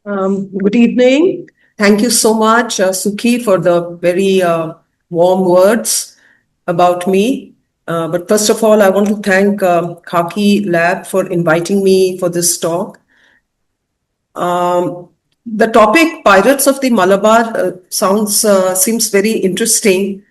Good evening. Thank you so much, Suki, for the very warm words about me. But first of all, I want to thank Khaki Lab for inviting me for this talk. Um, the topic Pirates of the Malabar seems very interesting,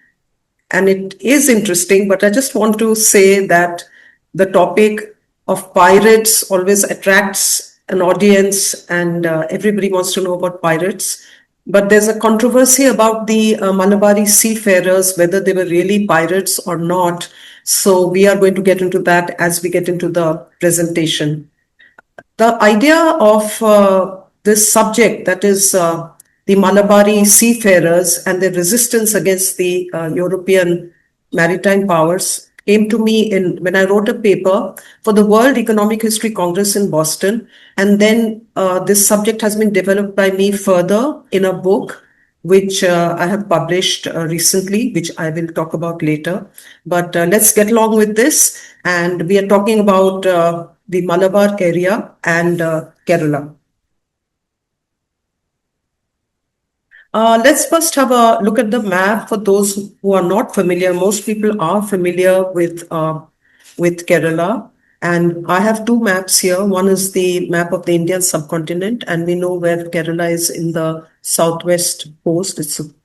and it is interesting, but I just want to say that the topic of pirates always attracts an audience, and everybody wants to know about pirates. But there's a controversy about the Malabari seafarers, whether they were really pirates or not. So we are going to get into that as we get into the presentation. The idea of this subject, that is the Malabari seafarers and their resistance against the European maritime powers, came to me when I wrote a paper for the World Economic History Congress in Boston. And then this subject has been developed by me further in a book which I have published recently, which I will talk about later. But let's get along with this. And we are talking about the Malabar area and Kerala. Let's first have a look at the map for those who are not familiar. Most people are familiar with Kerala. And I have two maps here. One is the map of the Indian subcontinent, and we know where Kerala is in the southwest coast.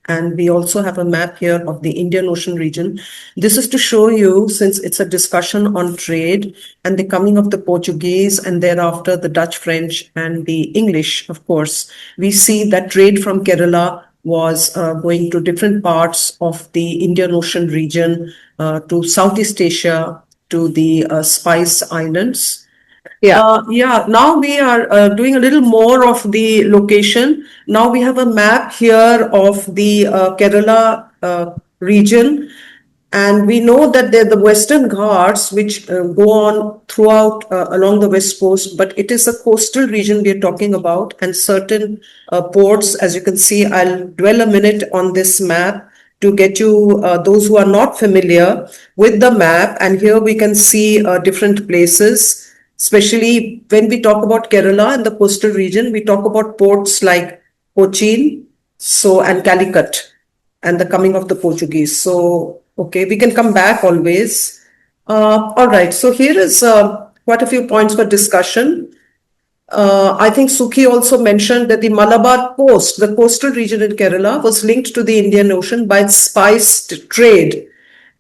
And we also have a map here of the Indian Ocean region. This is to show you, since it's a discussion on trade and the coming of the Portuguese and thereafter the Dutch, French, and the English, of course, we see that trade from Kerala was going to different parts of the Indian Ocean region, to Southeast Asia, to the Spice Islands. Now we are doing a little more of the location. Now we have a map here of the Kerala region. And we know that they're the Western Ghats, which go on throughout along the west coast, but it is a coastal region we are talking about, and certain ports, as you can see. I'll dwell a minute on this map to get you, those who are not familiar with the map. And here we can see different places, especially when we talk about Kerala and the coastal region, we talk about ports like Cochin, and Calicut, and the coming of the Portuguese. So, okay, we can come back always. All right, so here is quite a few points for discussion. I think Suki also mentioned that the Malabar coast, the coastal region in Kerala, was linked to the Indian Ocean by spice trade.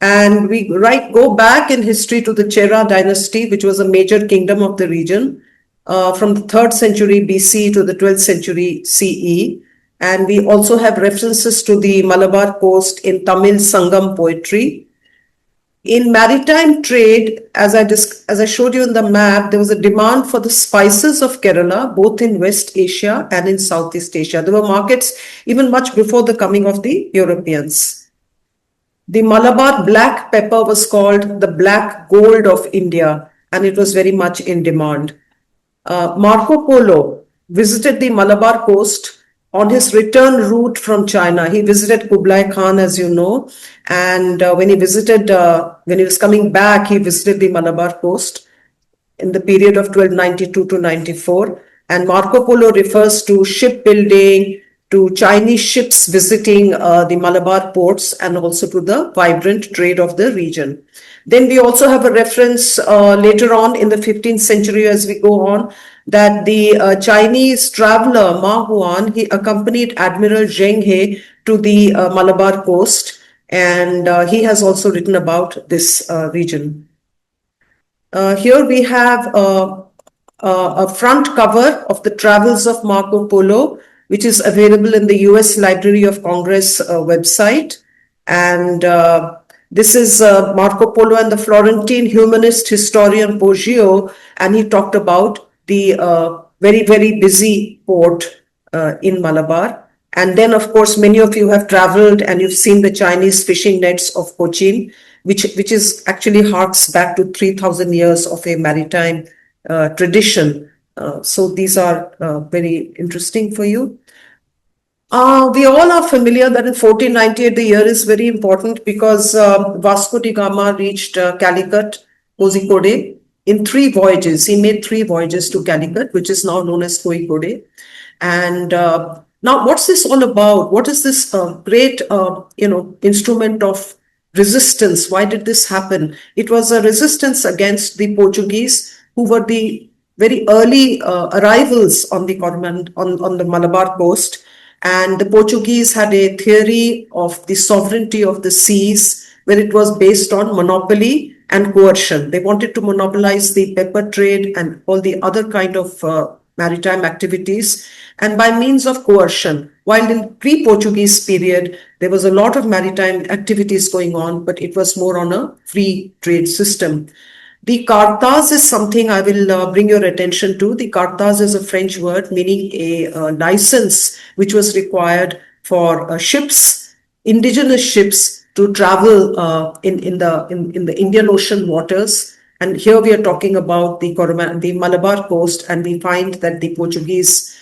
And we go back in history to the Chera dynasty, which was a major kingdom of the region, from the 3rd century BC to the 12th century CE. And we also have references to the Malabar coast in Tamil Sangam poetry. In maritime trade, as I showed you in the map, there was a demand for the spices of Kerala, both in West Asia and in Southeast Asia. There were markets even much before the coming of the Europeans. The Malabar black pepper was called the black gold of India, and it was very much in demand. Marco Polo visited the Malabar coast on his return route from China. He visited Kublai Khan, as you know, and when he was coming back, he visited the Malabar coast in the period of 1292 to 94. And Marco Polo refers to shipbuilding, to Chinese ships visiting the Malabar ports, and also to the vibrant trade of the region. Then we also have a reference later on in the 15th century, as we go on, that the Chinese traveler Ma Huan, he accompanied Admiral Zheng He to the Malabar coast, and he has also written about this region. Here we have a front cover of the Travels of Marco Polo, which is available in the US Library of Congress website. And this is Marco Polo and the Florentine humanist historian Poggio, and he talked about the very, very busy port in Malabar. And then, of course, many of you have traveled and you've seen the Chinese fishing nets of Cochin, which is actually harks back to 3,000 years of a maritime tradition. So these are very interesting for you. We all are familiar that in 1498 the year is very important because Vasco da Gama reached Calicut, Kozhikode in 3 voyages. He made 3 voyages to Calicut, which is now known as Kozhikode. And now, what's this all about? What is this great, instrument of resistance? Why did this happen? It was a resistance against the Portuguese, who were the very early arrivals on the on the Malabar coast. And the Portuguese had a theory of the sovereignty of the seas, where it was based on monopoly and coercion. They wanted to monopolize the pepper trade and all the other kind of maritime activities, and by means of coercion. While in pre-Portuguese period, there was a lot of maritime activities going on, but it was more on a free trade system. The cartas is something I will bring your attention to. The cartas is a French word meaning a license which was required for ships, indigenous ships, to travel in the Indian Ocean waters. And here we are talking about the Malabar coast, and we find that the Portuguese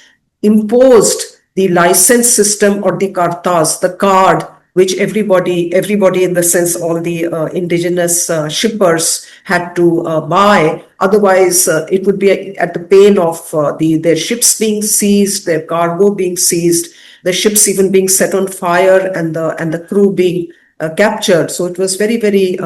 imposed the license system, or the cartas, the card, which everybody in the sense, all the indigenous shippers had to buy. Otherwise, it would be at the pain of their ships being seized, their cargo being seized, the ships even being set on fire, and the crew being captured. So it was very, very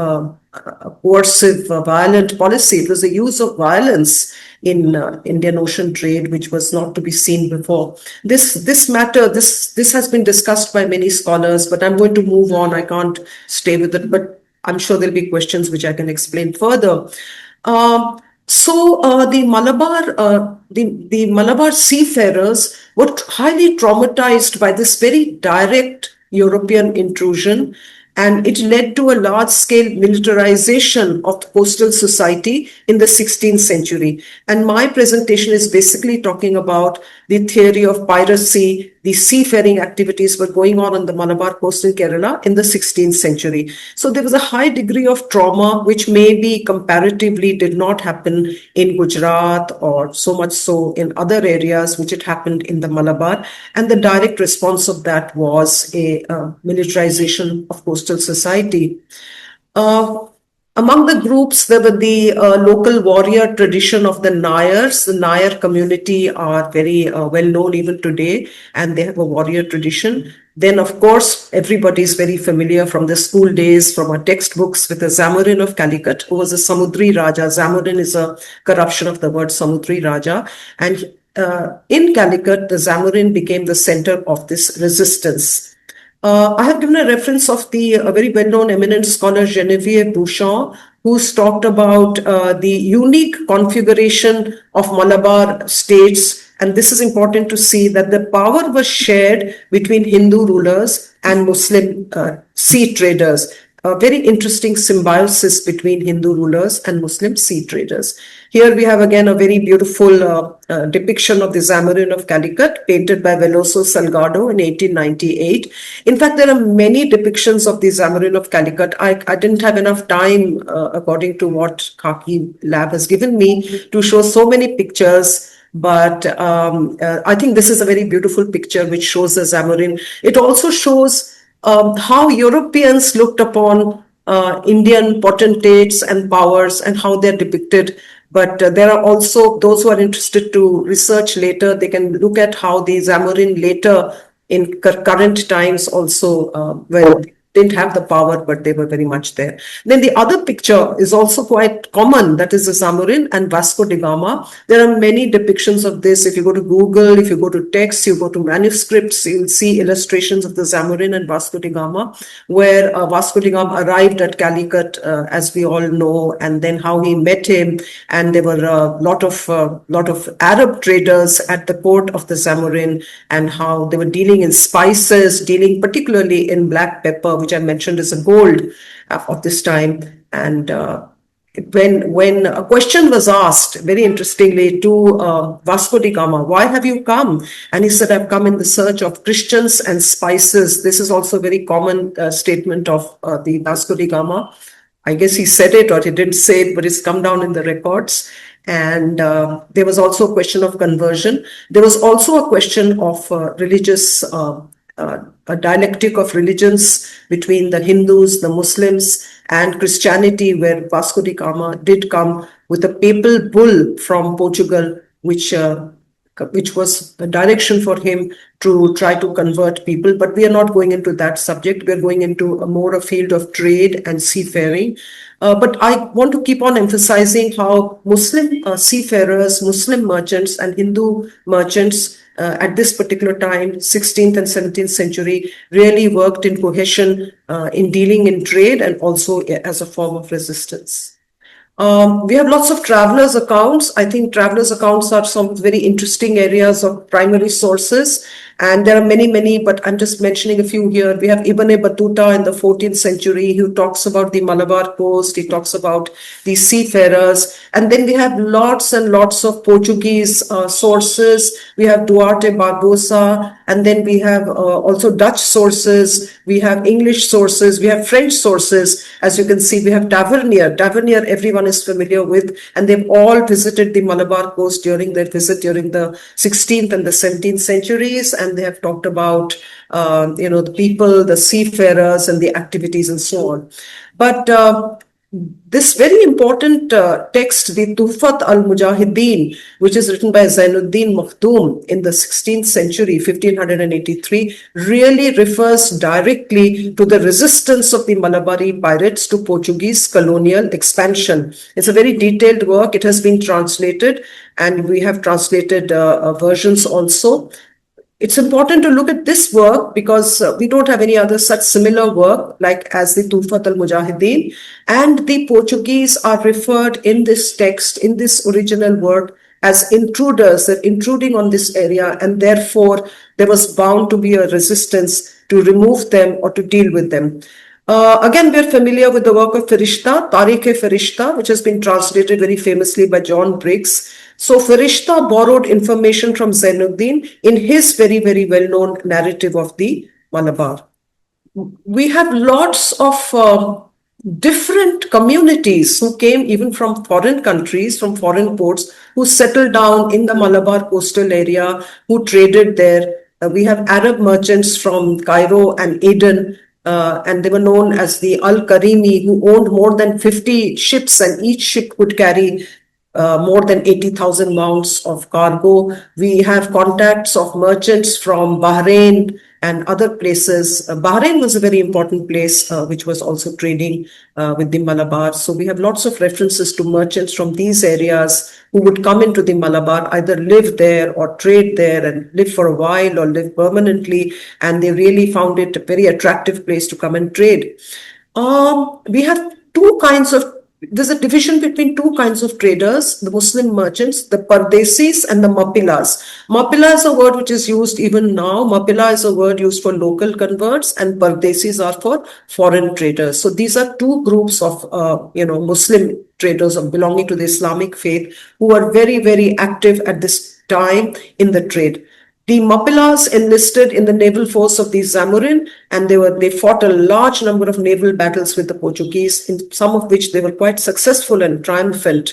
coercive, violent policy. It was the use of violence in Indian Ocean trade, which was not to be seen before. This matter, this has been discussed by many scholars, but I'm going to move on. I can't stay with it, but I'm sure there'll be questions which I can explain further. The Malabar seafarers were highly traumatized by this very direct European intrusion, and it led to a large-scale militarization of the coastal society in the 16th century. And my presentation is basically talking about the theory of piracy. The seafaring activities were going on the Malabar coast in Kerala in the 16th century. So there was a high degree of trauma, which maybe comparatively did not happen in Gujarat, or so much so in other areas, which it happened in the Malabar. And the direct response of that was a militarization of coastal society. Uh, Among the groups, there were the local warrior tradition of the Nayars. The Nayar community are very well known even today, and they have a warrior tradition. Then, of course, everybody is very familiar from the school days, from our textbooks, with the Zamorin of Calicut, who was a Samudri Raja. Zamorin is a corruption of the word Samudri Raja. And in Calicut, the Zamorin became the center of this resistance. I have given a reference of the very well-known eminent scholar Geneviève Bouchon, who's talked about the unique configuration of Malabar states. And this is important to see, that the power was shared between Hindu rulers and Muslim sea traders. A very interesting symbiosis between Hindu rulers and Muslim sea traders. Here we have again a very beautiful depiction of the Zamorin of Calicut, painted by Veloso Salgado in 1898. In fact, there are many depictions of the Zamorin of Calicut. I didn't have enough time, according to what Khaki Lab has given me, to show so many pictures. But I think this is a very beautiful picture which shows the Zamorin. It also shows how Europeans looked upon Indian potentates and powers, and how they're depicted. But there are also those who are interested to research later. They can look at how the Zamorin later in current times also didn't have the power, but they were very much there. Then the other picture is also quite common, that is the Zamorin and Vasco da Gama. There are many depictions of this. If you go to Google, if you go to text, you go to manuscripts, you'll see illustrations of the Zamorin and Vasco da Gama, where Vasco da Gama arrived at Calicut, as we all know, and then how he met him. And there were a lot of Arab traders at the court of the Zamorin, and how they were dealing in spices, dealing particularly in black pepper, which I mentioned is a gold of this time. And when a question was asked, very interestingly, to Vasco da Gama, why have you come? And he said, I've come in the search of Christians and spices. This is also a very common statement of the Vasco da Gama. I guess he said it, or he didn't say it, but it's come down in the records. And there was also a question of conversion. There was also a question of religious a dialectic of religions between the Hindus, the Muslims, and Christianity, where Vasco da Gama did come with a papal bull from Portugal, which which was a direction for him to try to convert people. But we are not going into that subject. We are going into a field of trade and seafaring. But I want to keep on emphasizing how Muslim seafarers, Muslim merchants, and Hindu merchants at this particular time, 16th and 17th century, really worked in cohesion in dealing in trade and also as a form of resistance. We have lots of travelers' accounts. I think travelers' accounts are some very interesting areas of primary sources. And there are many, many, but I'm just mentioning a few here. We have Ibn Battuta in the 14th century who talks about the Malabar coast. He talks about the seafarers. And then we have lots and lots of Portuguese sources. We have Duarte Barbosa. And then we have also Dutch sources. We have English sources. We have French sources. As you can see, we have Tavernier. Tavernier, everyone is familiar with, and they've all visited the Malabar coast during their visit during the 16th and the 17th centuries, and they have talked about the people, the seafarers, and the activities and so on. But this very important text, the Tuhfat al-Mujahideen, which is written by Zainuddin Makhdoom in the 16th century, 1583, really refers directly to the resistance of the Malabari pirates to Portuguese colonial expansion. It's a very detailed work. It has been translated, and we have translated versions also. It's important to look at this work because we don't have any other such similar work like as the Tuhfat al-Mujahideen, and the Portuguese are referred in this text, in this original work, as intruders. They're intruding on this area, and therefore there was bound to be a resistance to remove them or to deal with them. Again, we're familiar with the work of Firishta, Tariq-e-Firishta, which has been translated very famously by John Briggs. So Firishta borrowed information from Zainuddin in his very, very well-known narrative of the Malabar. We have lots of different communities who came even from foreign countries, from foreign ports, who settled down in the Malabar coastal area, who traded there. We have Arab merchants from Cairo and Aden, and they were known as the Al-Karimi, who owned more than 50 ships, and each ship could carry more than 80,000 mounts of cargo. We have contacts of merchants from Bahrain and other places. Bahrain was a very important place, which was also trading with the Malabar. So we have lots of references to merchants from these areas who would come into the Malabar, either live there or trade there and live for a while or live permanently. And they really found it a very attractive place to come and trade. We have there's a division between two kinds of traders, the Muslim merchants, the Pardesis and the Mapilas. Mapila is a word which is used even now. Mapila is a word used for local converts, and Pardesis are for foreign traders. So these are two groups of, Muslim traders belonging to the Islamic faith who are very, very active at this time in the trade. The Mapilas enlisted in the naval force of the Zamorin, and they fought a large number of naval battles with the Portuguese, in some of which they were quite successful and triumphant.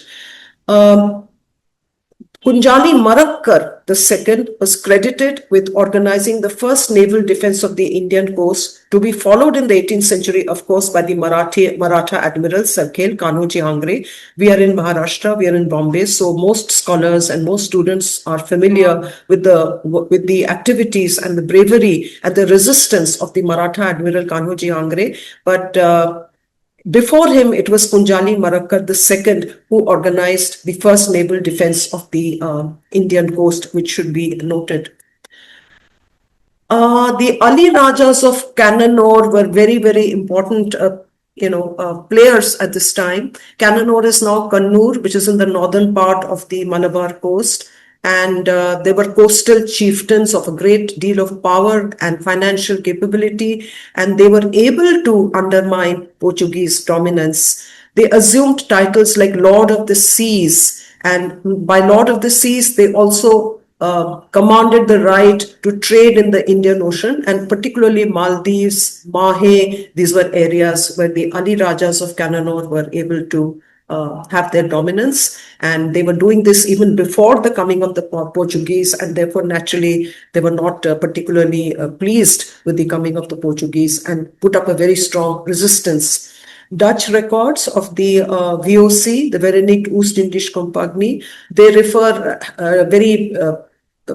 Kunjali Marakkar II was credited with organizing the first naval defense of the Indian coast, to be followed in the 18th century, of course, by the Maratha admiral Sarkhel Kanoji Angre. We are in Maharashtra, we are in Bombay, so most scholars and most students are familiar with the activities and the bravery and the resistance of the Maratha admiral Kanoji Angre. But before him, it was Kunjali Marakkar II who organized the first naval defense of the Indian coast, which should be noted. The Ali Rajas of Cannanore were very, very important players at this time. Cannanore is now Kannur, which is in the northern part of the Malabar coast. And they were coastal chieftains of a great deal of power and financial capability, and they were able to undermine Portuguese dominance. They assumed titles like Lord of the Seas, and by Lord of the Seas, they also commanded the right to trade in the Indian Ocean, and particularly Maldives, Mahe. These were areas where the Ali Rajas of Cannanore were able to have their dominance, and they were doing this even before the coming of the Portuguese, and therefore naturally they were not particularly pleased with the coming of the Portuguese and put up a very strong resistance. Dutch records of the VOC, the Verenigd Oost-Indisch Compagnie, they refer very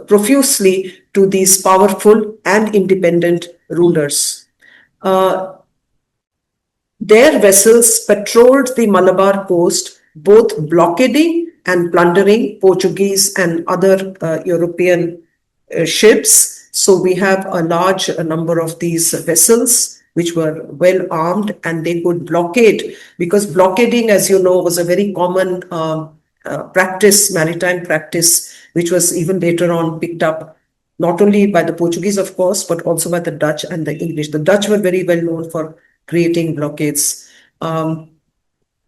profusely to these powerful and independent rulers. Uh, their vessels patrolled the Malabar coast, both blockading and plundering Portuguese and other European ships. So we have a large number of these vessels which were well armed, and they could blockade, because blockading, as you know, was a very common practice, maritime practice, which was even later on picked up not only by the Portuguese, of course, but also by the Dutch and the English. The Dutch were very well known for creating blockades. Um,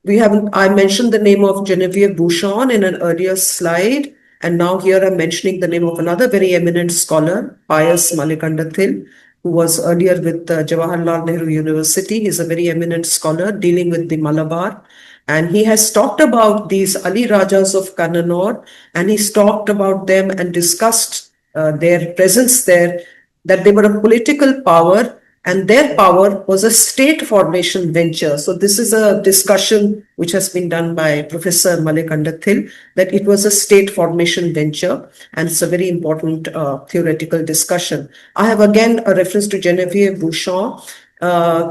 I mentioned the name of Genevieve Bouchon in an earlier slide, and now here I'm mentioning the name of another very eminent scholar, Pius Malikandathil, who was earlier with Jawaharlal Nehru University. He's a very eminent scholar dealing with the Malabar. And he has talked about these Ali Rajas of Kannanur, and he's talked about them and discussed their presence there, that they were a political power and their power was a state formation venture. So this is a discussion which has been done by Professor Malikandathil, that it was a state formation venture, and it's a very important theoretical discussion. I have again a reference to Genevieve Bouchon.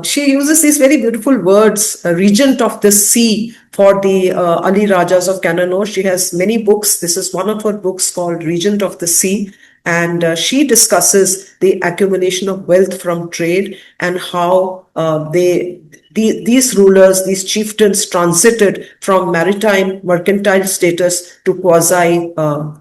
She uses these very beautiful words, regent of the sea, for the Ali Rajas of Kannanur. She has many books. This is one of her books called Regent of the Sea. And she discusses the accumulation of wealth from trade and how these rulers, these chieftains, transited from maritime mercantile status to quasi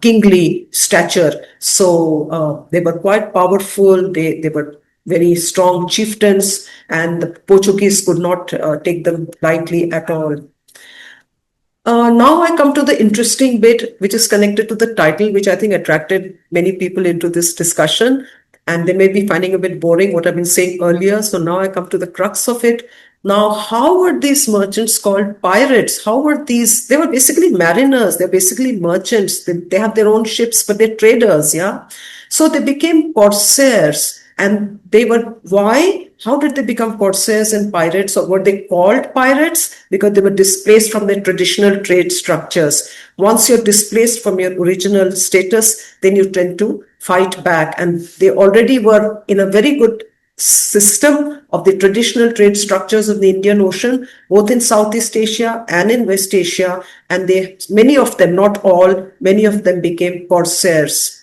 kingly stature. So they were quite powerful. They were very strong chieftains, and the Portuguese could not take them lightly at all. Now I come to the interesting bit, which is connected to the title, which I think attracted many people into this discussion. And they may be finding a bit boring what I've been saying earlier. So now I come to the crux of it. Now, how were these merchants called pirates? How were these? They were basically mariners. They're basically merchants. They have their own ships, but they're traders. Yeah. So they became corsairs. And they were, why? How did they become corsairs and pirates? Or were they called pirates? Because they were displaced from their traditional trade structures. Once you're displaced from your original status, then you tend to fight back. And they already were in a very good system of the traditional trade structures of the Indian Ocean, both in Southeast Asia and in West Asia. And many of them, not all, many of them became corsairs.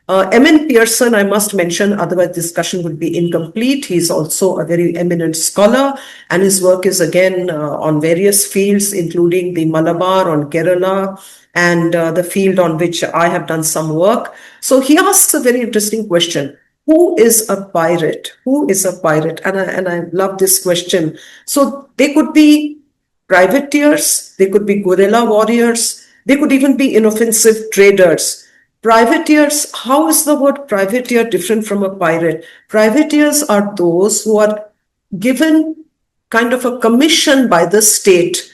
M.N. Pearson, I must mention, otherwise discussion would be incomplete. He's also a very eminent scholar, and his work is again on various fields, including the Malabar, on Kerala, and the field on which I have done some work. So he asks a very interesting question. Who is a pirate? Who is a pirate? And I love this question. So they could be privateers, they could be guerrilla warriors, they could even be inoffensive traders. Privateers, how is the word privateer different from a pirate? Privateers are those who are given kind of a commission by the state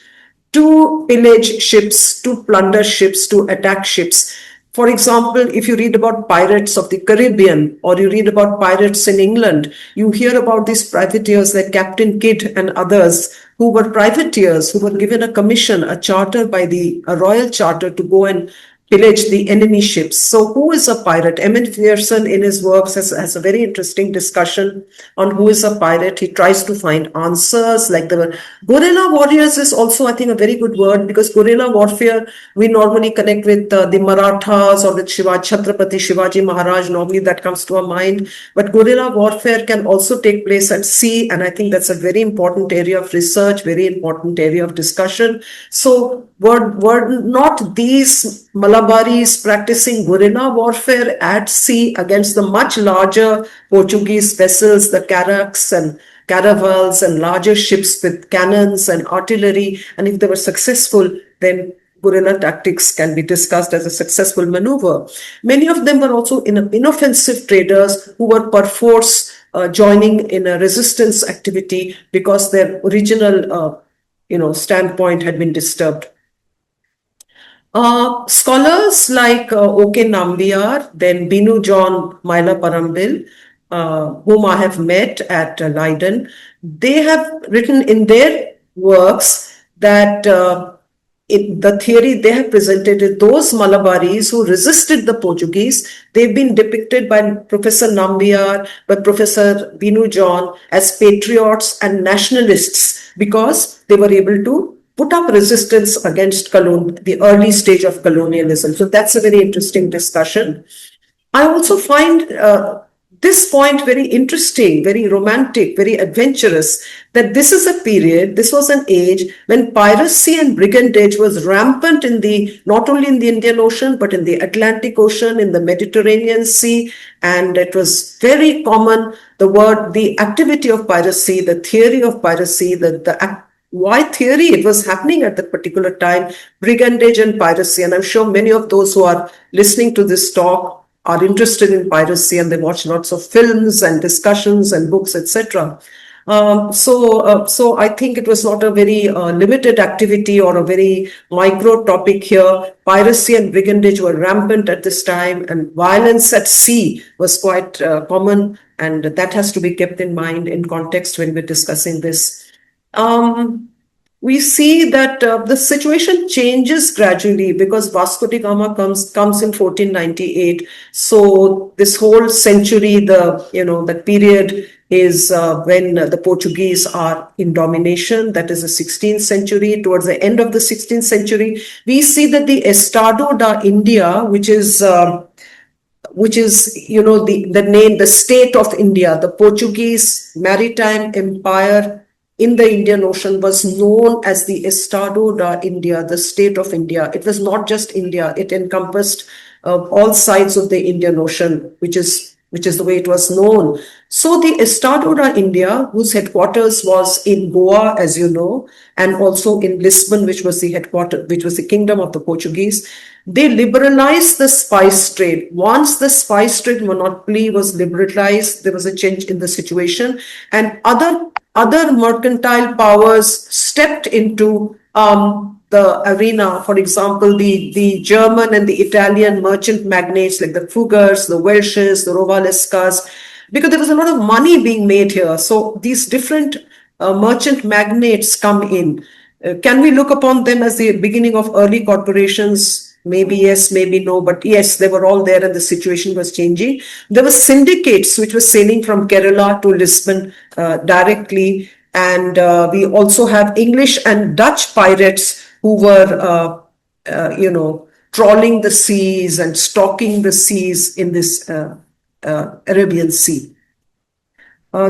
to pillage ships, to plunder ships, to attack ships. For example, if you read about pirates of the Caribbean, or you read about pirates in England, you hear about these privateers like Captain Kidd and others who were privateers, who were given a commission, a charter by a royal charter to go and pillage the enemy ships. So who is a pirate? M.N. Pearson in his works has a very interesting discussion on who is a pirate. He tries to find answers, like the guerrilla warriors is also, I think, a very good word, because guerrilla warfare, we normally connect with the Marathas or with Chhatrapati Shivaji Maharaj. Normally that comes to our mind. But guerrilla warfare can also take place at sea. And I think that's a very important area of research, very important area of discussion. So were not these Malabaris practicing guerrilla warfare at sea against the much larger Portuguese vessels, the carracks and caravels and larger ships with cannons and artillery? And if they were successful, then guerrilla tactics can be discussed as a successful maneuver. Many of them were also inoffensive traders who were perforce joining in a resistance activity because their original standpoint had been disturbed. Scholars like O.K. Nambiar, then Binu John Maila Parambil, whom I have met at Leiden, they have written in their works that the theory they have presented is those Malabaris who resisted the Portuguese, they've been depicted by Professor Nambiar, by Professor Binu John as patriots and nationalists because they were able to put up resistance against the early stage of colonialism. So that's a very interesting discussion. I also find this point very interesting, very romantic, very adventurous, that this is a period, this was an age when piracy and brigandage was rampant not only in the Indian Ocean, but in the Atlantic Ocean, in the Mediterranean Sea, and it was very common, the activity of piracy, the theory of piracy, why theory it was happening at that particular time, brigandage and piracy. And I'm sure many of those who are listening to this talk are interested in piracy and they watch lots of films and discussions and books, etc. So I think it was not a very limited activity or a very micro topic here. Piracy and brigandage were rampant at this time, and violence at sea was quite common, and that has to be kept in mind in context when we're discussing this. We see that the situation changes gradually because Vasco da Gama comes in 1498. So this whole century, that period is when the Portuguese are in domination. That is the 16th century. Towards the end of the 16th century, we see that the Estado da India, which is the name, the state of India, the Portuguese maritime empire in the Indian Ocean was known as the Estado da India, the state of India. It was not just India; it encompassed all sides of the Indian Ocean, which is the way it was known. So the Estado da India, whose headquarters was in Goa, as you know, and also in Lisbon, which was the kingdom of the Portuguese, they liberalized the spice trade. Once the spice trade monopoly was liberalized, there was a change in the situation, and other mercantile powers stepped into the arena. For example, the German and the Italian merchant magnates like the Fuggers, the Welshes, the Rovalescas, because there was a lot of money being made here. So these different merchant magnates come in. Can we look upon them as the beginning of early corporations? Maybe yes, maybe no, but yes, they were all there and the situation was changing. There were syndicates which were sailing from Kerala to Lisbon directly. And we also have English and Dutch pirates who were, trawling the seas and stalking the seas in this Arabian Sea.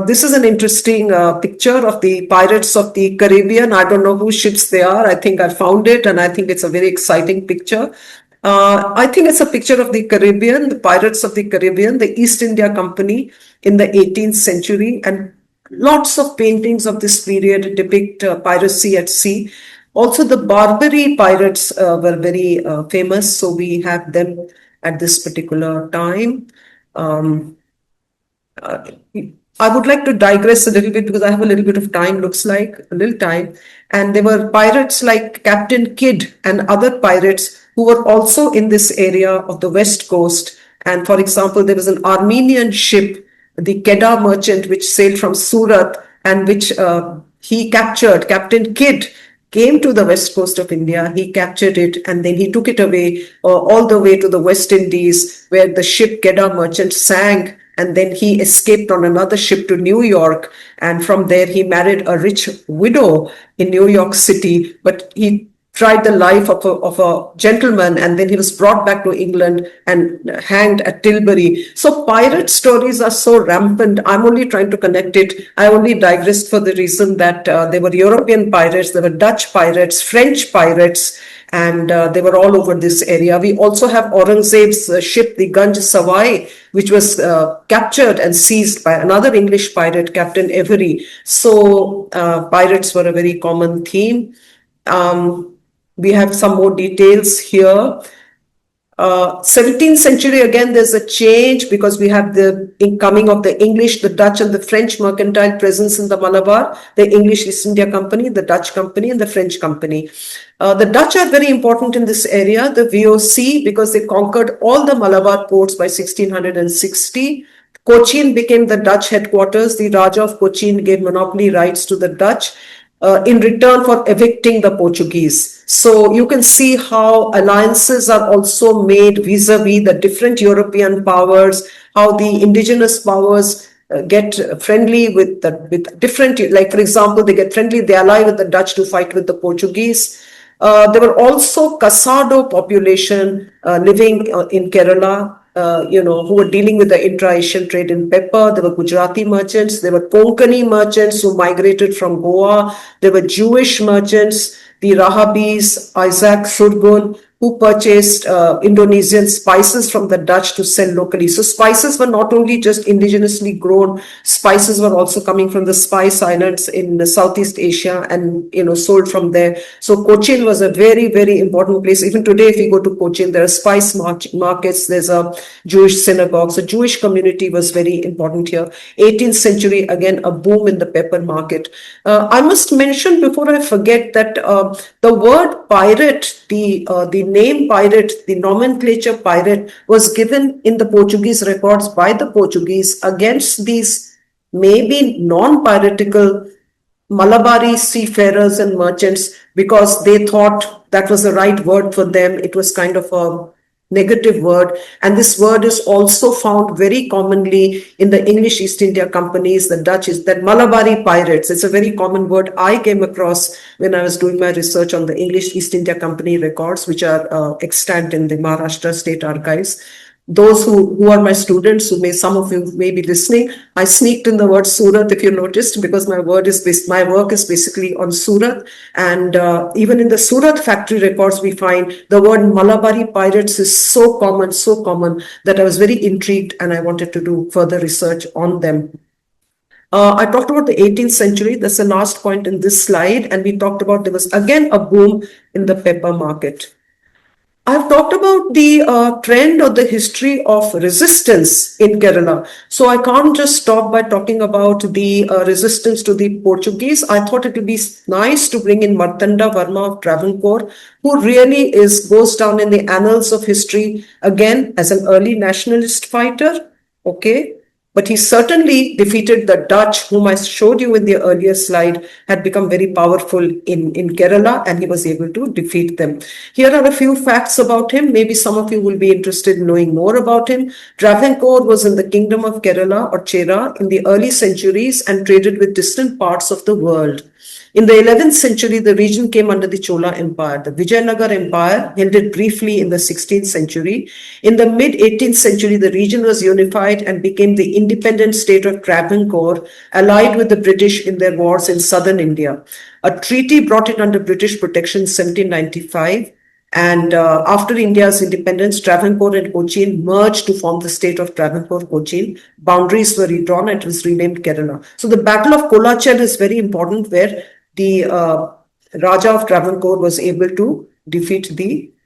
This is an interesting picture of the Pirates of the Caribbean. I don't know whose ships they are. I think I found it, and I think it's a very exciting picture. I think it's a picture of the Caribbean, the Pirates of the Caribbean, the East India Company in the 18th century, and lots of paintings of this period depict piracy at sea. Also, the Barbary pirates were very famous, so we have them at this particular time. I would like to digress a little bit because I have a little bit of time, looks like a little time. And there were pirates like Captain Kidd and other pirates who were also in this area of the West Coast. And for example, there was an Armenian ship, the Kedah merchant, which sailed from Surat and which he captured. Captain Kidd came to the west coast of India, he captured it, and then he took it away all the way to the West Indies, where the ship Kedah merchant sank. And then he escaped on another ship to New York. And from there, he married a rich widow in New York City. But he tried the life of a gentleman, and then he was brought back to England and hanged at Tilbury. So pirate stories are so rampant. I'm only trying to connect it. I only digressed for the reason that there were European pirates, there were Dutch pirates, French pirates, and they were all over this area. We also have Aurangzeb's ship, the Ganj Sawai, which was captured and seized by another English pirate, Captain Avery. So pirates were a very common theme. We have some more details here. 17th century, again, there's a change because we have the incoming of the English, the Dutch and the French mercantile presence in the Malabar, the English East India Company, the Dutch Company and the French Company. The Dutch are very important in this area, the VOC, because they conquered all the Malabar ports by 1660. Cochin became the Dutch headquarters. The Raja of Cochin gave monopoly rights to the Dutch. in return for evicting the Portuguese. So you can see how alliances are also made vis-a-vis the different European powers, how the indigenous powers get friendly with different, like for example, they get friendly, they ally with the Dutch to fight with the Portuguese. There were also Casado population living in Kerala, who were dealing with the intra-Asian trade in pepper. There were Gujarati merchants. There were Konkani merchants who migrated from Goa. There were Jewish merchants, the Rahabis, Isaac Surgun, who purchased Indonesian spices from the Dutch to sell locally. So spices were not only just indigenously grown, spices were also coming from the spice islands in Southeast Asia and sold from there. So Cochin was a very, very important place. Even today, if you go to Cochin, there are spice markets. There's a Jewish synagogue. So Jewish community was very important here. 18th century, again, a boom in the pepper market. I must mention before I forget that the word pirate, the name pirate, the nomenclature pirate was given in the Portuguese records by the Portuguese against these maybe non-piratical Malabari seafarers and merchants because they thought that was the right word for them. It was kind of a negative word. And this word is also found very commonly in the English East India companies, the Dutch, is that Malabari pirates. It's a very common word I came across when I was doing my research on the English East India Company records, which are extant in the Maharashtra State Archives. Those who are my students, some of you may be listening, I sneaked in the word Surat, if you noticed, because my work is basically on Surat. And even in the Surat factory records, we find the word Malabari pirates is so common that I was very intrigued and I wanted to do further research on them. I talked about the 18th century. That's the last point in this slide. And we talked about there was again a boom in the pepper market. I've talked about the trend or the history of resistance in Kerala. So I can't just stop by talking about the resistance to the Portuguese. I thought it would be nice to bring in Martanda Varma of Travancore, who really goes down in the annals of history, again, as an early nationalist fighter. Okay. But he certainly defeated the Dutch, whom I showed you in the earlier slide, had become very powerful in Kerala, and he was able to defeat them. Here are a few facts about him. Maybe some of you will be interested in knowing more about him. Travancore was in the kingdom of Kerala or Chera in the early centuries and traded with distant parts of the world. In the 11th century, the region came under the Chola Empire. The Vijayanagar Empire ended briefly in the 16th century. In the mid-18th century, the region was unified and became the independent state of Travancore, allied with the British in their wars in southern India. A treaty brought it under British protection in 1795. And after India's independence, Travancore and Cochin merged to form the state of Travancore-Cochin. Boundaries were redrawn and it was renamed Kerala. So the Battle of Kolachel is very important, where the Raja of Travancore was able to defeat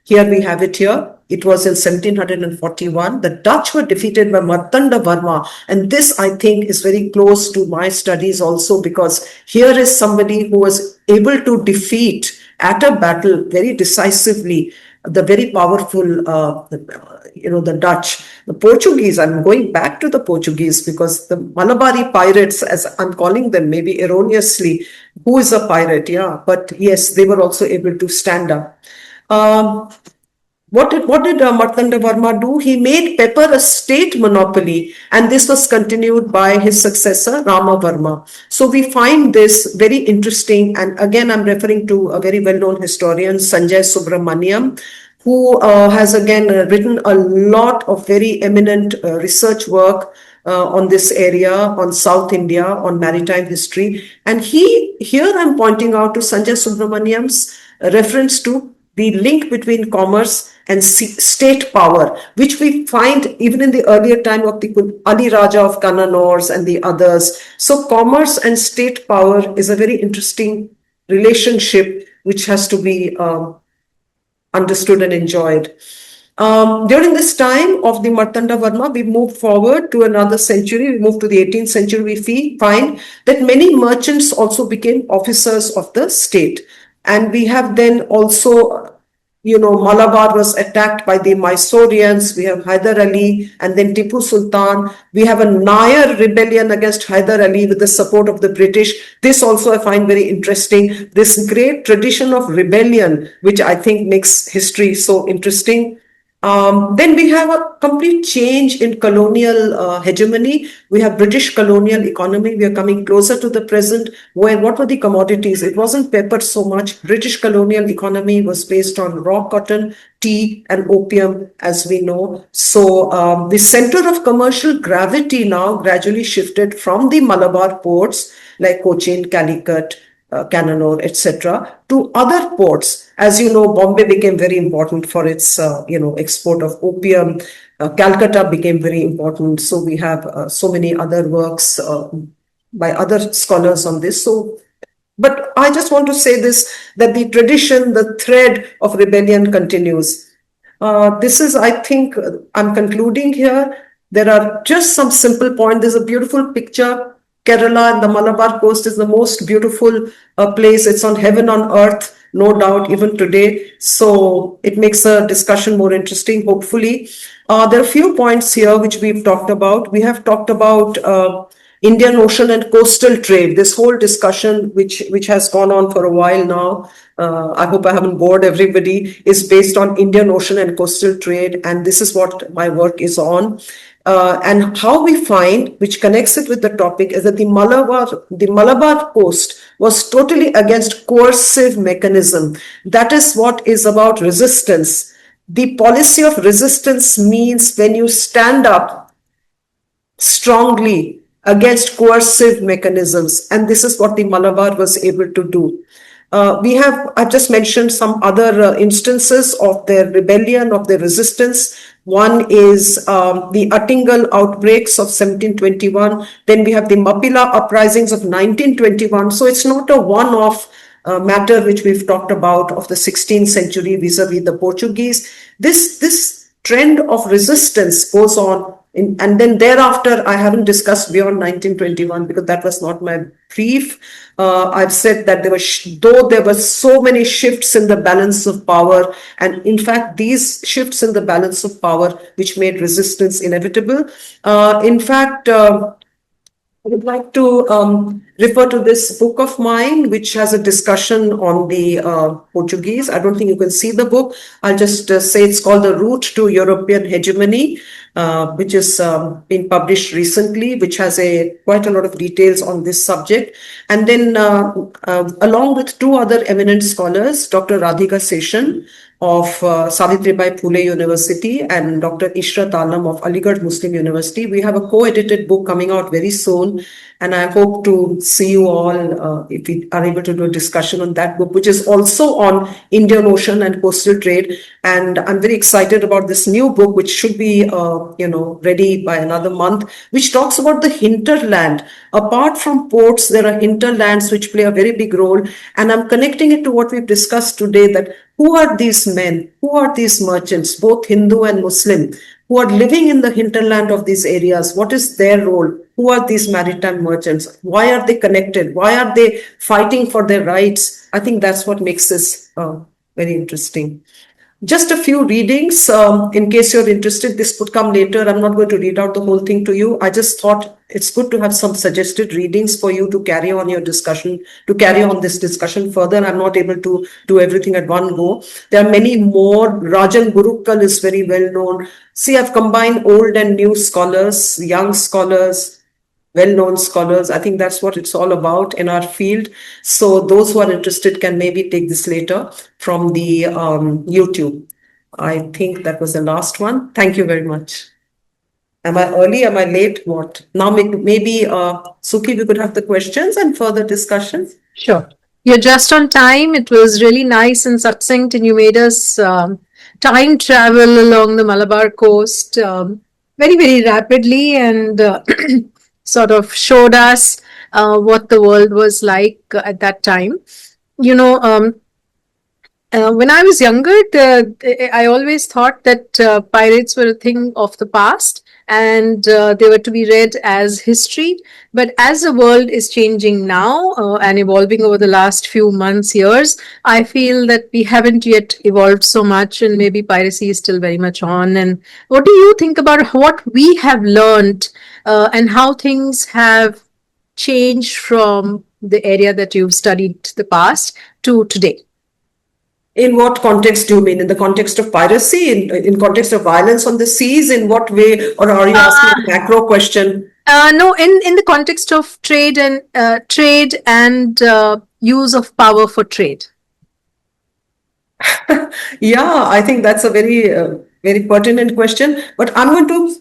here we have it here. It was in 1741. The Dutch were defeated by Martanda Varma. And this, I think, is very close to my studies also, because here is somebody who was able to defeat at a battle very decisively the very powerful, the Dutch. The Portuguese, I'm going back to the Portuguese because the Malabari pirates, as I'm calling them, maybe erroneously, who is a pirate? Yeah, but yes, they were also able to stand up. What did Martanda Varma do? He made pepper a state monopoly, and this was continued by his successor, Rama Varma. So we find this very interesting, and again, I'm referring to a very well-known historian, Sanjay Subramaniam, who has again written a lot of very eminent research work on this area, on South India, on maritime history. And here I'm pointing out to Sanjay Subramaniam's reference to the link between commerce and state power, which we find even in the earlier time of the Ali Raja of Kannanors and the others. So commerce and state power is a very interesting relationship which has to be understood and enjoyed. During this time of the Martanda Varma, we moved forward to another century. We moved to the 18th century. We find that many merchants also became officers of the state. And we have then also Malabar was attacked by the Mysoreans. We have Hyder Ali and then Tipu Sultan. We have a Nair rebellion against Hyder Ali with the support of the British. This also I find very interesting. This great tradition of rebellion, which I think makes history so interesting. Then we have a complete change in colonial hegemony. We have British colonial economy. We are coming closer to the present, where what were the commodities? It wasn't pepper so much. British colonial economy was based on raw cotton, tea, and opium, as we know. So the center of commercial gravity now gradually shifted from the Malabar ports like Cochin, Calicut, Cannanore, etc., to other ports. As you know, Bombay became very important for its, export of opium. Calcutta became very important. So we have so many other works by other scholars on this. So, but I just want to say this, that the tradition, the thread of rebellion continues. This is, I think, I'm concluding here. There are just some simple points. There's a beautiful picture. Kerala and the Malabar coast is the most beautiful place. It's on heaven on earth, no doubt, even today. So it makes the discussion more interesting, hopefully. There are a few points here which we've talked about. We have talked about Indian Ocean and coastal trade. This whole discussion, which has gone on for a while now, I hope I haven't bored everybody, is based on Indian Ocean and coastal trade, and this is what my work is on. And how we find, which connects it with the topic, is that the Malabar coast was totally against coercive mechanism. That is what is about resistance. The policy of resistance means when you stand up strongly against coercive mechanisms, and this is what the Malabar was able to do. I've just mentioned some other instances of their rebellion, of their resistance. One is the Attingal outbreaks of 1721. Then we have the Mapila uprisings of 1921. So it's not a one-off matter which we've talked about of the 16th century vis-a-vis the Portuguese. This trend of resistance goes on. And then thereafter, I haven't discussed beyond 1921 because that was not my brief. I've said that though there were so many shifts in the balance of power, and in fact, these shifts in the balance of power which made resistance inevitable. In fact, I would like to refer to this book of mine, which has a discussion on the Portuguese. I don't think you can see the book. I'll just say it's called The Route to European Hegemony, which has been published recently, which has quite a lot of details on this subject. And then along with two other eminent scholars, Dr. Radhika Seshan of Savitribai Phule University and Dr. Ishrat Alam of Aligarh Muslim University. We have a co-edited book coming out very soon, and I hope to see you all if we are able to do a discussion on that book, which is also on Indian Ocean and coastal trade. And I'm very excited about this new book, which should be ready by another month, which talks about the hinterland. Apart from ports, there are hinterlands which play a very big role. And I'm connecting it to what we've discussed today, that who are these men? Who are these merchants, both Hindu and Muslim, who are living in the hinterland of these areas? What is their role? Who are these maritime merchants? Why are they connected? Why are they fighting for their rights? I think that's what makes this very interesting. Just a few readings, in case you're interested. This would come later. I'm not going to read out the whole thing to you. I just thought it's good to have some suggested readings for you to carry on your discussion, to carry on this discussion further. I'm not able to do everything at one go. There are many more. Rajan Gurukkal is very well known. See, I've combined old and new scholars, young scholars, well-known scholars. I think that's what it's all about in our field. So those who are interested can maybe take this later from the YouTube. I think that was the last one. Thank you very much. Am I early? Am I late? What? Now maybe Suki, we could have the questions and further discussions. Sure. You're just on time. It was really nice and succinct, and you made us time travel along the Malabar coast very, very rapidly, and sort of showed us what the world was like at that time. When I was younger, I always thought that pirates were a thing of the past, and they were to be read as history. But as the world is changing now and evolving over the last few months, years, I feel that we haven't yet evolved so much, and maybe piracy is still very much on. And what do you think about what we have learned and how things have changed from the area that you've studied the past to today? In what context do you mean? In the context of piracy? In context of violence on the seas? In what way? Or are you asking a macro question? No, in the context of trade and use of power for trade. Yeah, I think that's a very pertinent question. But I'm going to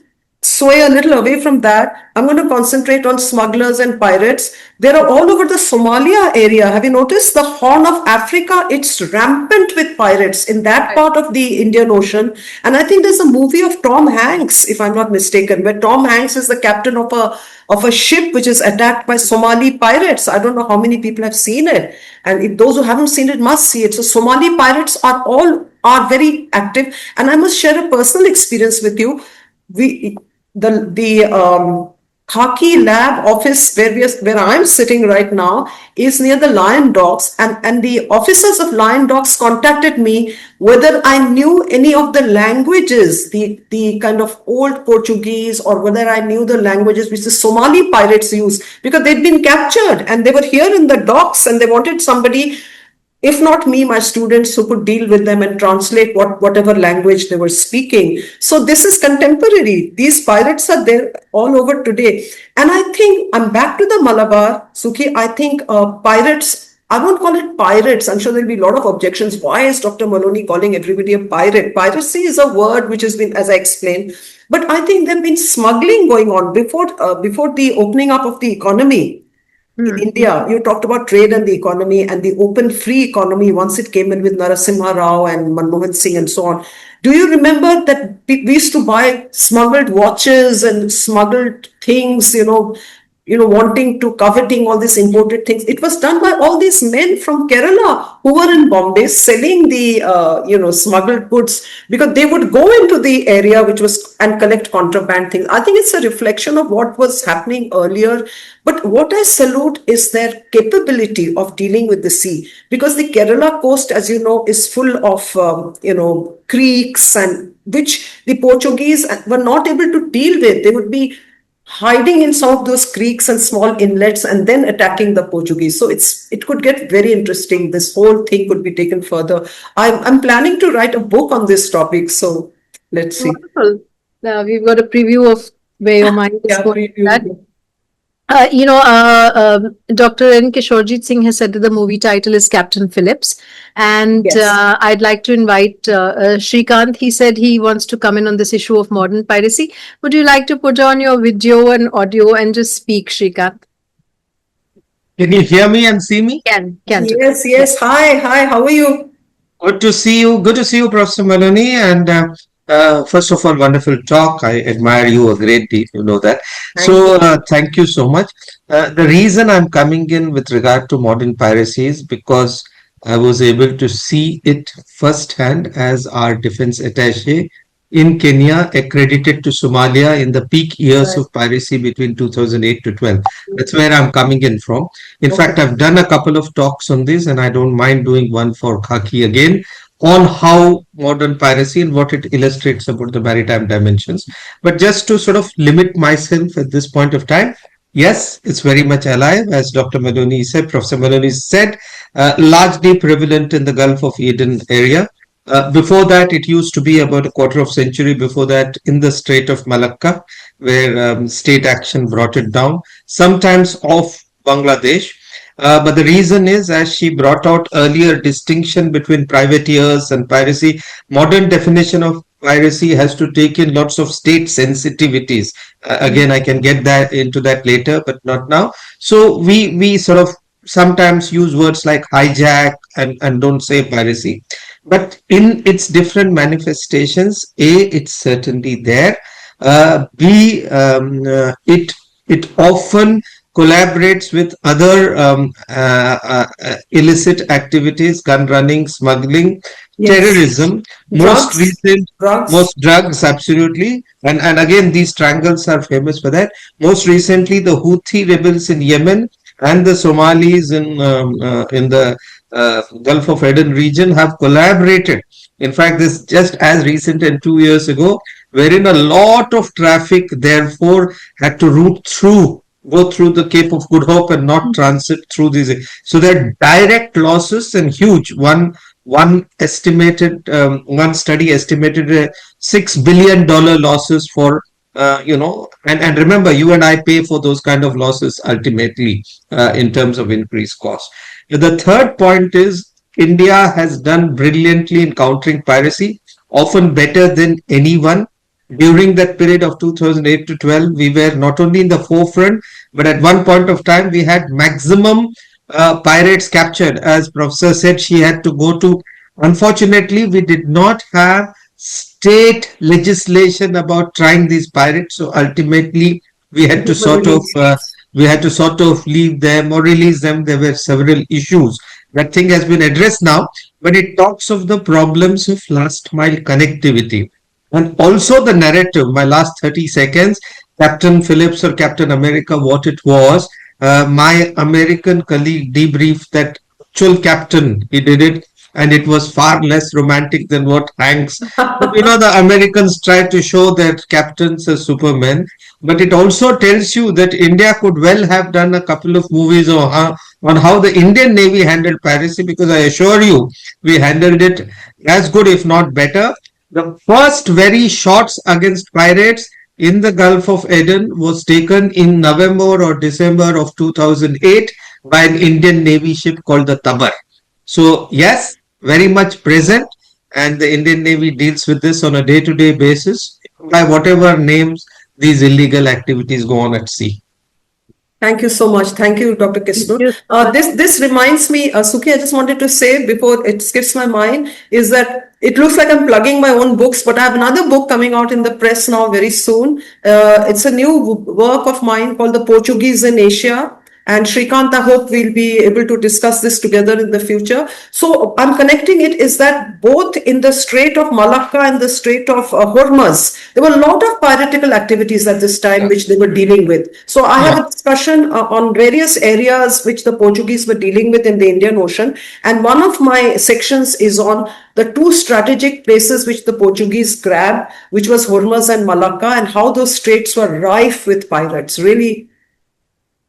sway a little away from that. I'm going to concentrate on smugglers and pirates. They're all over the Somalia area. Have you noticed the Horn of Africa? It's rampant with pirates in that part of the Indian Ocean. And I think there's a movie of Tom Hanks, if I'm not mistaken, where Tom Hanks is the captain of a ship which is attacked by Somali pirates. I don't know how many people have seen it. And if those who haven't seen it must see it. So Somali pirates are very active. And I must share a personal experience with you. We the Khaki lab office where I'm sitting right now is near the Lion Docks, and the officers of Lion Docks contacted me whether I knew any of the languages, the kind of old Portuguese, or whether I knew the languages which the Somali pirates use, because they'd been captured and they were here in the docks and they wanted somebody, if not me, my students, who could deal with them and translate whatever language they were speaking. So this is contemporary. These pirates are there all over today. And I think I'm back to the Malabar, Suki. I think pirates, I won't call it pirates. I'm sure there'll be a lot of objections. Why is Dr. Maloni calling everybody a pirate? Piracy is a word which has been, as I explained, but I think there've been smuggling going on before the opening up of the economy. In India, you talked about trade and the economy and the open free economy once it came in with Narasimha Rao and Manmohan Singh and so on. Do you remember that we used to buy smuggled watches and smuggled things, wanting to coveting all these imported things? It was done by all these men from Kerala who were in Bombay selling the, smuggled goods, because they would go into the area which was and collect contraband things. I think it's a reflection of what was happening earlier. But what I salute is their capability of dealing with the sea, because the Kerala coast, as you know, is full of, creeks, and which the Portuguese were not able to deal with. They would be hiding in some of those creeks and small inlets and then attacking the Portuguese. So it could get very interesting. This whole thing could be taken further. I'm planning to write a book on this topic. So let's see. Wonderful. We've got a preview of where your mind is Yeah, going. Dr. N. Kishorjit Singh has said that the movie title is Captain Phillips. And Yes. I'd like to invite Shrikant. He said he wants to come in on this issue of modern piracy. Would you like to put on your video and audio and just speak, Shrikant? Can you hear me and see me? Can. Yes. Hi. How are you? Good to see you. Good to see you, Professor Maloni. And first of all, wonderful talk. I admire you a great deal. You know that. Thank you so much. The reason I'm coming in with regard to modern piracy is because I was able to see it firsthand as our defense attaché in Kenya, accredited to Somalia in the peak years of piracy between 2008 to 12. That's where I'm coming in from. In fact, I've done a couple of talks on this, and I don't mind doing one for Khaki again on how modern piracy and what it illustrates about the maritime dimensions. But just to sort of limit myself at this point of time, yes, it's very much alive, as Dr. Maloni said, Professor Maloni said, largely prevalent in the Gulf of Aden area. Before that, it used to be about a quarter of century before that in the Strait of Malacca, where state action brought it down, sometimes off Bangladesh. But the reason is, as she brought out earlier, distinction between privateers and piracy. Modern definition of piracy has to take in lots of state sensitivities. Again, I can get that into that later, but not now. So we sort of sometimes use words like hijack and don't say piracy. But in its different manifestations, A, it's certainly there. B, it often collaborates with other illicit activities, gun running, smuggling, Yes. terrorism. Most Drugs, recent, drugs. most drugs, absolutely. And again, these triangles are famous for that. Most recently, the Houthi rebels in Yemen and the Somalis in the Gulf of Aden region have collaborated. In fact, this just as recent and 2 years ago, wherein a lot of traffic therefore had to go through the Cape of Good Hope and not transit through these. So there direct losses and huge. One study estimated $6 billion losses for and remember, you and I pay for those kind of losses ultimately in terms of increased cost. The third point is India has done brilliantly in countering piracy, often better than anyone. During that period of 2008 to 12, we were not only in the forefront, but at one point of time, we had maximum pirates captured. As Professor said, she had to go to. Unfortunately, we did not have state legislation about trying these pirates. So ultimately, we had to They were sort of released. leave them or release them. There were several issues. That thing has been addressed now, but it talks of the problems of last mile connectivity and also the narrative. My last 30 seconds, Captain Phillips or Captain America, what it was. My American colleague debriefed that actual captain, he did it, and it was far less romantic than what Hanks. But the Americans try to show that captains are supermen, but it also tells you that India could well have done a couple of movies on how the Indian Navy handled piracy, because I assure you, we handled it as good, if not better. The first very shots against pirates in the Gulf of Aden was taken in November or December of 2008 by an Indian Navy ship called the Tabar. So, yes, very much present, and the Indian Navy deals with this on a day to day basis by whatever names these illegal activities go on at sea. Thank you so much. Thank you, Dr. Thank Kisnur. you so much. This reminds me, Suki, I just wanted to say before it skips my mind, is that it looks like I'm plugging my own books, but I have another book coming out in the press now very soon. It's a new work of mine called The Portuguese in Asia. And Shrikant, I hope we'll be able to discuss this together in the future. So I'm connecting it is that both in the Strait of Malacca and the Strait of Hormuz, there were a lot of piratical activities at this time Yeah. which they were dealing with. So I Yeah. have a discussion on various areas which the Portuguese were dealing with in the Indian Ocean. And one of my sections is on the two strategic places which the Portuguese grabbed, which was Hormuz and Malacca, and how those straits were rife with pirates, really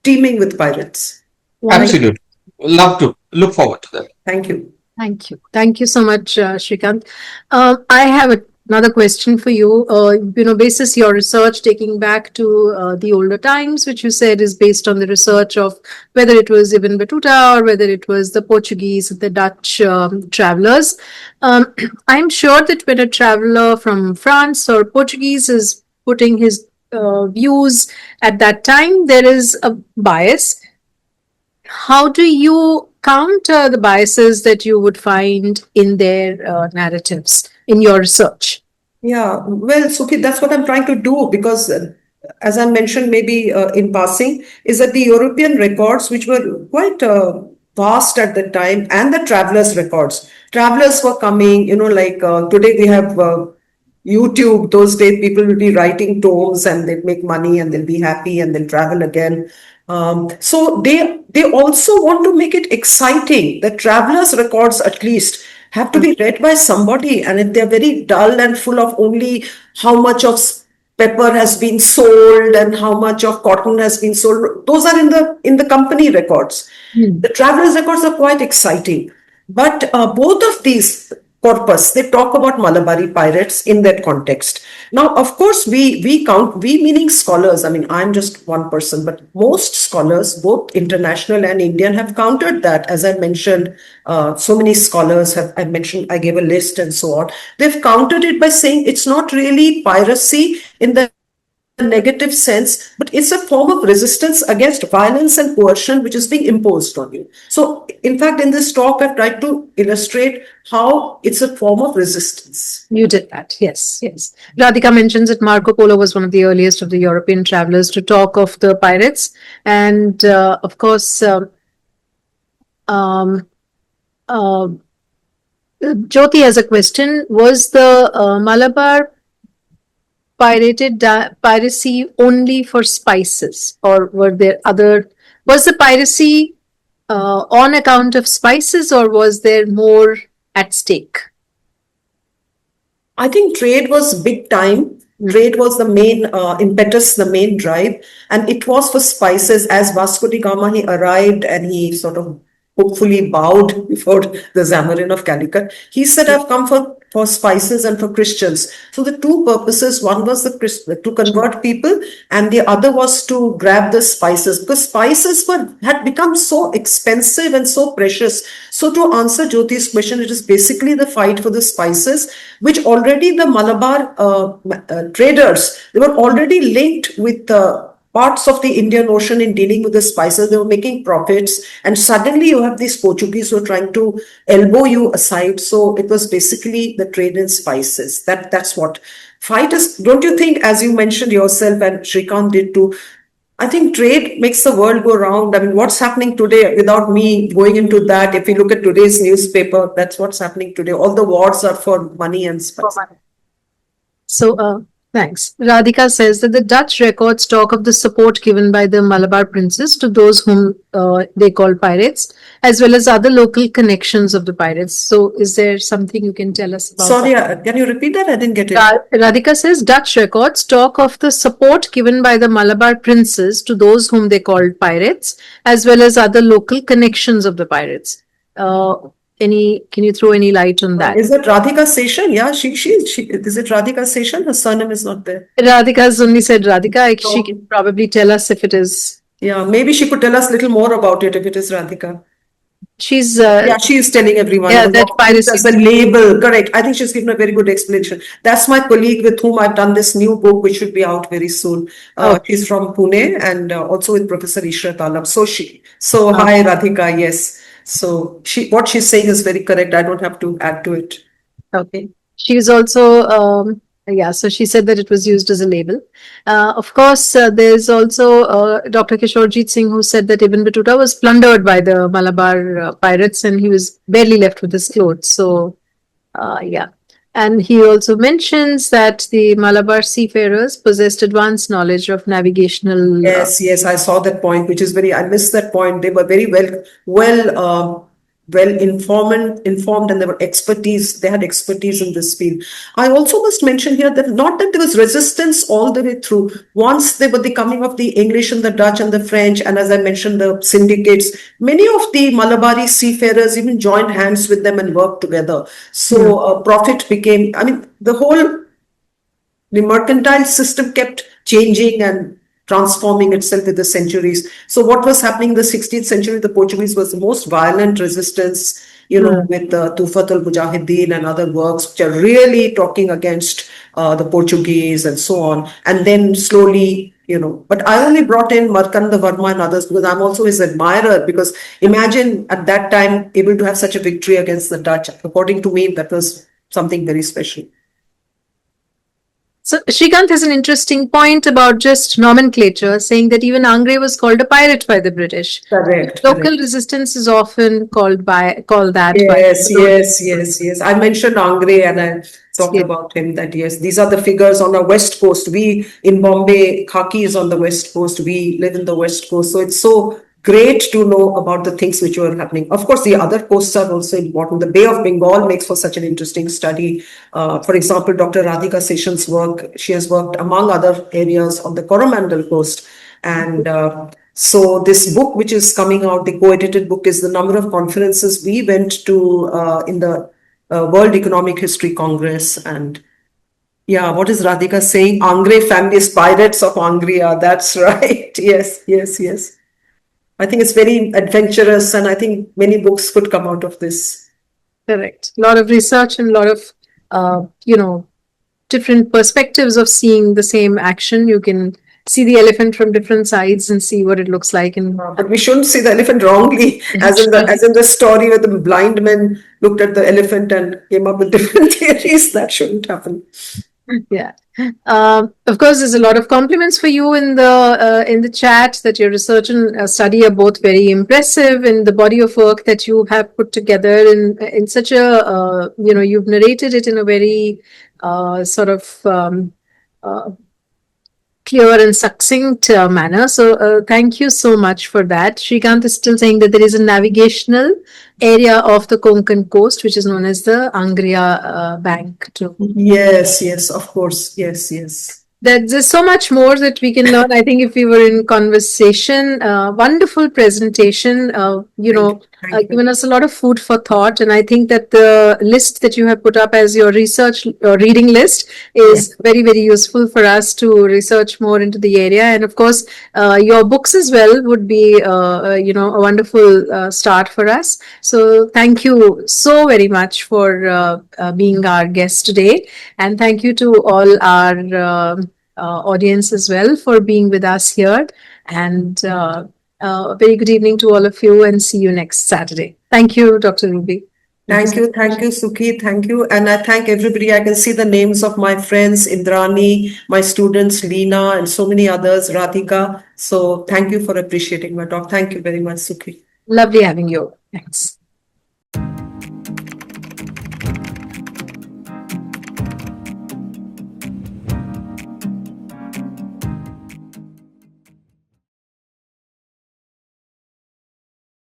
teeming with pirates. Thank Wonderful. you. Absolutely. Love to. Look forward to that. Thank you. Thank you. Thank you so much, Shrikant. I have another question for you. Basis your research taking back to the older times, which you said is based on the research of whether it was Ibn Battuta or whether it was the Portuguese, the Dutch travelers. I'm sure that when a traveler from France or Portuguese is putting his views at that time, there is a bias. How do you counter the biases that you would find in their narratives in your research? Yeah, well, Suki, that's what I'm trying to do because, as I mentioned, maybe in passing, is that the European records, which were quite vast at the time, and the travelers' records. Travelers were coming, like today we have YouTube. Those days, people will be writing tomes and they'll make money and they'll be happy and they'll travel again. So they also want to make it exciting. The travelers' records, at least, have to be read by somebody, and if they're very dull and full of only how much of pepper has been sold and how much of cotton has been sold, those are in the company records. Hmm. The travelers records are quite exciting, but both of these corpus, they talk about Malabari pirates in that context. Now, of course, we count, we meaning scholars. I mean, I'm just one person, but most scholars, both international and Indian, have countered that. As I mentioned, so many scholars have, I mentioned, I gave a list and so on. They've countered it by saying it's not really piracy in the in a negative sense, but it's a form of resistance against violence and coercion which is being imposed on you. So, in fact, in this talk, I've tried to illustrate how it's a form of resistance. You did that, yes, yes. Radhika mentions that Marco Polo was one of the earliest of the European travelers to talk of the pirates, and of course, um, uh, Jyoti has a question. Was the Malabar piracy only for spices, or were there other? Was the piracy on account of spices, or was there more at stake? I think trade was big time. Trade was the main impetus, the main drive, and it was for spices. As Vasco da Gama, he arrived and he sort of hopefully bowed before the Zamarin of Calicut. He said, "I've come for spices and for Christians." So the two purposes: one was to convert people, and the other was to grab the spices, because spices had become so expensive and so precious. So to answer Jyoti's question, it is basically the fight for the spices, which already the Malabar traders, they were already linked with parts of the Indian Ocean in dealing with the spices. They were making profits, and suddenly you have these Portuguese who are trying to elbow you aside. So it was basically the trade in spices. That's what fight is. Don't you think, as you mentioned yourself and Shrikant did too, I think trade makes the world go round. I mean, what's happening today, without me going into that, if you look at today's newspaper, that's what's happening today. All the wars are for money and spices. So, thanks. Radhika says that the Dutch records talk of the support given by the Malabar princes to those whom they call pirates, as well as other local connections of the pirates. So, is there something you can tell us about Sorry, that? can you repeat that? I didn't get it. Radhika says Dutch records talk of the support given by the Malabar princes to those whom they called pirates, as well as other local connections of the pirates. Can you throw any light on that? Is it Radhika Seshan? Yeah, she is it Radhika Seshan? Her surname is not there. Radhika's only said Radhika. She can probably tell us if it is. Yeah, maybe she could tell us a little more about it if it is Radhika. She's Yeah, she is telling everyone. yeah, that piracy. As a label, correct. I think she's given a very good explanation. That's my colleague with whom I've done this new book, which should be out very soon. She's from Pune, and also with Professor Ishrat Alam. So hi Radhika, yes. So what she's saying is very correct. I don't have to add to it. Okay. She's also yeah. So she said that it was used as a label. Of course, there's also Dr. Kishorjit Singh, who said that Ibn Battuta was plundered by the Malabar pirates, and he was barely left with his clothes. So yeah. And he also mentions that the Malabar seafarers possessed advanced knowledge of navigational. Yes, I saw that point, which is I missed that point. They were very well informed, and they had expertise in this field. I also must mention here that not that there was resistance all the way through. Once they were the coming of the English and the Dutch and the French, and as I mentioned, the syndicates, many of the Malabari seafarers even joined hands with them and worked together. So profit became, the mercantile system kept changing and transforming itself with the centuries. So what was happening in the 16th century, the Portuguese was the most violent resistance, with Tufat al-Mujahideen and other works, which are really talking against the Portuguese and so on. And then slowly, but I only brought in Markanda Verma and others because I'm also his admirer, because imagine at that time able to have such a victory against the Dutch. According to me, that was something very special. So Shrikant has an interesting point about just nomenclature, saying that even Angre was called a pirate by the British. Correct. Local resistance is often called that. Yes. I mentioned Angre and I talked about him, that yes, these are the figures on the West Coast. We in Bombay, Khaki is on the West Coast. We live in the West Coast. So it's so great to know about the things which were happening. Of course, the other coasts are also important. The Bay of Bengal makes for such an interesting study. For example, Dr. Radhika Seshan's work, she has worked among other areas on the Coromandel coast. And so this book, which is coming out, the co-edited book, is the number of conferences we went to in the World Economic History Congress. And yeah, what is Radhika saying? Angre family is pirates of Angria. That's right. Yes. I think it's very adventurous, and I think many books could come out of this. Correct. A lot of research and a lot of, different perspectives of seeing the same action. You can see the elephant from different sides and see what it looks like. And But we shouldn't see the elephant wrongly, as in the story where the blind men looked at the elephant and came up with different theories. That shouldn't happen. yeah. Of course, there's a lot of compliments for you in the chat, that your research and study are both very impressive, and the body of work that you have put together in such a you've narrated it in a very sort of clear and succinct manner. So thank you so much for that. Shrikant is still saying that there is a navigational area of the Konkan coast, which is known as the Angria Bank too. Yes, yes, of course. Yes, yes. There's so much more that we can learn. I think if we were in conversation, wonderful presentation, Thank you. given us a lot of food for thought. And I think that the list that you have put up as your research reading list is very, very useful for us to research more into the area. And of course, your books as well would be, a wonderful start for us. So thank you so very much for being our guest today. And thank you to all our audience as well for being with us here. And a very good evening to all of you, and see you next Saturday. Thank you, Dr. Ruby. Thank you, Sukhi. Thank you. And I thank everybody. I can see the names of my friends, Indrani, my students, Leena, and so many others, Radhika. So thank you for appreciating my talk. Thank you very much, Sukhi. Lovely having you. Thanks.